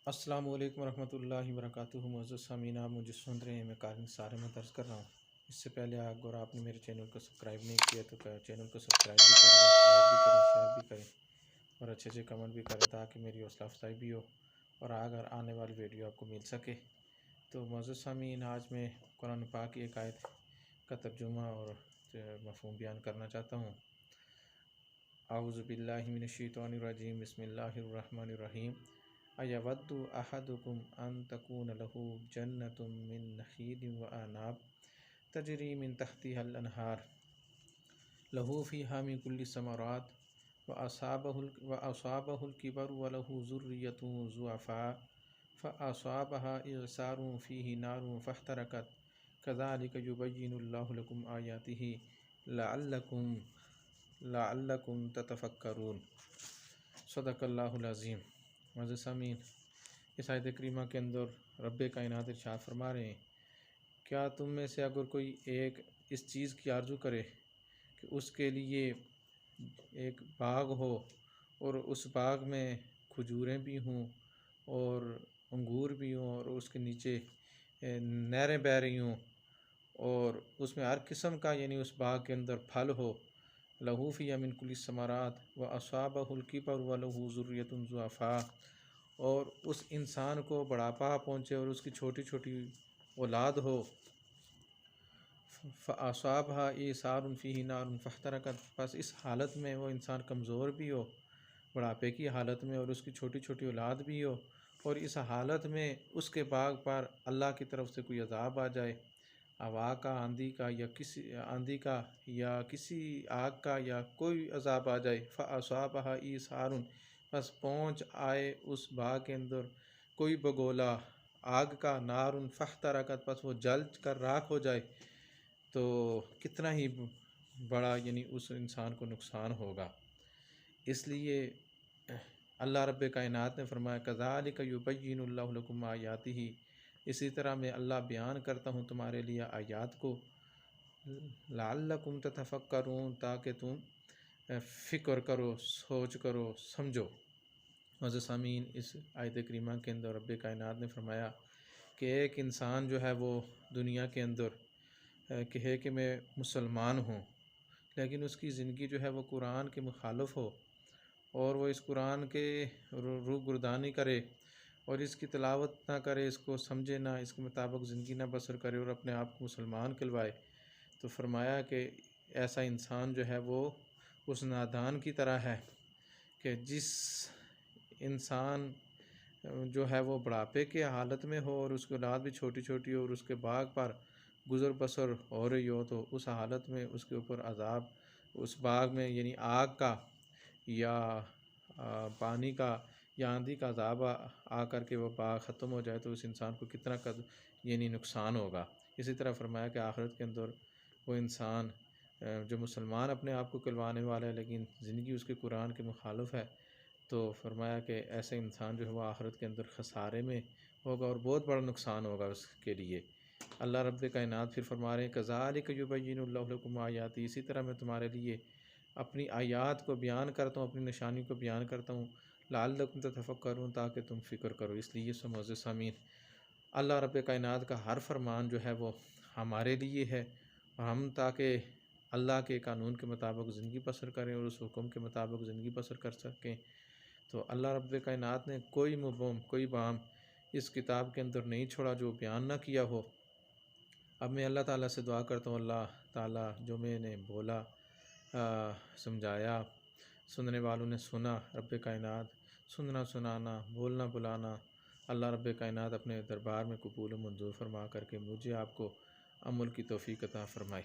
السلام علیکم ورحمۃ اللہ وبرکاتہ۔ معزز سامعین، آپ مجھے سن رہے ہیں، میں قارن سارے میں درج کر رہا ہوں۔ اس سے پہلے اگر آپ نے میرے چینل کو سبسکرائب نہیں کیا تو چینل کو سبسکرائب بھی کر لیں، لائک بھی کریں، شیئر بھی کریں اور اچھے سے کمنٹ بھی کریں تاکہ میری حوصلہ افزائی بھی ہو اور اگر آنے والی ویڈیو آپ کو مل سکے۔ تو معزز سامعین، آج میں قرآن پاک کی ایک آیت کا ترجمہ اور مفہوم بیان کرنا چاہتا ہوں۔ اعوذ باللہ من الشیطان الرجیم، بسم اللہ الرحمن الرحیم۔ ایود احدکم ان تکون له جنۃ من نخیل واعناب تجری من تحتها الانہار له فیہا من کل الثمرات واصابہ الکبر وله ذریۃ ضعفاء فاصابها اعصار فیہ نار فاحترقت کذلک یبین اللہ لکم آیاتہ لعلکم تتفکرون۔ صدق اللہ العظیم۔ معزز سامعین، اس آیت کریمہ کے اندر رب کائنات ارشاد فرما رہے ہیں، کیا تم میں سے اگر کوئی ایک اس چیز کی آرزو کرے کہ اس کے لیے ایک باغ ہو اور اس باغ میں کھجوریں بھی ہوں اور انگور بھی ہوں اور اس کے نیچے نہریں بہہ رہی ہوں اور اس میں ہر قسم کا یعنی اس باغ کے اندر پھل ہو، لہو فیہا من کل الثمرات واصابہ الکبر ولہ ذریۃ ضعفاء، اور اس انسان کو بڑھاپا پہنچے اور اس کی چھوٹی چھوٹی اولاد ہو، فاصابہ اعصار فیہ نار فاحترقت، بس اس حالت میں وہ انسان کمزور بھی ہو، بڑھاپے کی حالت میں، اور اس کی چھوٹی چھوٹی اولاد بھی ہو، اور اس حالت میں اس کے باغ پر اللہ کی طرف سے کوئی عذاب آ جائے، ہوا کا، آندھی کا یا کسی آگ کا یا کوئی عذاب آ جائے، فاصابہ اعصار، بس پہنچ آئے اس باغ کے اندر کوئی بگولا آگ کا، نار فاحترقت، بس وہ جل کر راکھ ہو جائے، تو کتنا ہی بڑا یعنی اس انسان کو نقصان ہوگا۔ اس لیے اللہ رب کائنات نے فرمایا، کذالک یبین اللہ لکم آیاتہ، اسی طرح میں اللہ بیان کرتا ہوں تمہارے لیے آیات کو، لعلکم تتفکرون، تاکہ تم فکر کرو، سوچ کرو، سمجھو۔ معزز سامعین، اس آیت کریمہ کے اندر رب کائنات نے فرمایا کہ ایک انسان جو ہے وہ دنیا کے اندر کہے کہ میں مسلمان ہوں، لیکن اس کی زندگی جو ہے وہ قرآن کے مخالف ہو اور وہ اس قرآن کے روگردانی کرے اور اس کی تلاوت نہ کرے، اس کو سمجھے نہ، اس کے مطابق زندگی نہ بسر کرے اور اپنے آپ کو مسلمان کہلوائے، تو فرمایا کہ ایسا انسان جو ہے وہ اس نادان کی طرح ہے کہ جس انسان جو ہے وہ بڑھاپے کے حالت میں ہو اور اس کی اولاد بھی چھوٹی چھوٹی ہو اور اس کے باغ پر گزر بسر ہو رہی ہو، تو اس حالت میں اس کے اوپر عذاب اس باغ میں یعنی آگ کا یا پانی کا یا آندھی کا عذاب آ کر کے وہ باغ ختم ہو جائے، تو اس انسان کو کتنا یعنی نقصان ہوگا۔ اسی طرح فرمایا کہ آخرت کے اندر وہ انسان جو مسلمان اپنے آپ کو کہلوانے والا ہے لیکن زندگی اس کے قرآن کے مخالف ہے، تو فرمایا کہ ایسے انسان جو ہے وہ آخرت کے اندر خسارے میں ہوگا اور بہت بڑا نقصان ہوگا اس کے لیے۔ اللہ رب کائنات پھر فرما رہے ہیں، کذالک یبین اللہ لکم آیاتہ، اسی طرح میں تمہارے لیے اپنی آیات کو بیان کرتا ہوں، اپنی نشانی کو بیان کرتا ہوں، لعلکم تتفکرون، تاکہ تم فکر کرو۔ اس لیے معزز سامعین، اللہ رب کائنات کا ہر فرمان جو ہے وہ ہمارے لیے ہے، اور ہم تاکہ اللہ کے قانون کے مطابق زندگی بسر کریں اور اس حکم کے مطابق زندگی بسر کر سکیں، تو اللہ رب کائنات نے کوئی مبہم، کوئی بام اس کتاب کے اندر نہیں چھوڑا جو بیان نہ کیا ہو۔ اب میں اللہ تعالیٰ سے دعا کرتا ہوں، اللہ تعالیٰ جو میں نے بولا، سمجھایا، سننے والوں نے سنا، رب کائنات سننا سنانا، بولنا بلانا، اللہ رب کائنات اپنے دربار میں قبول و منظور فرما کر کے مجھے آپ کو عمل کی توفیق عطا فرمائے۔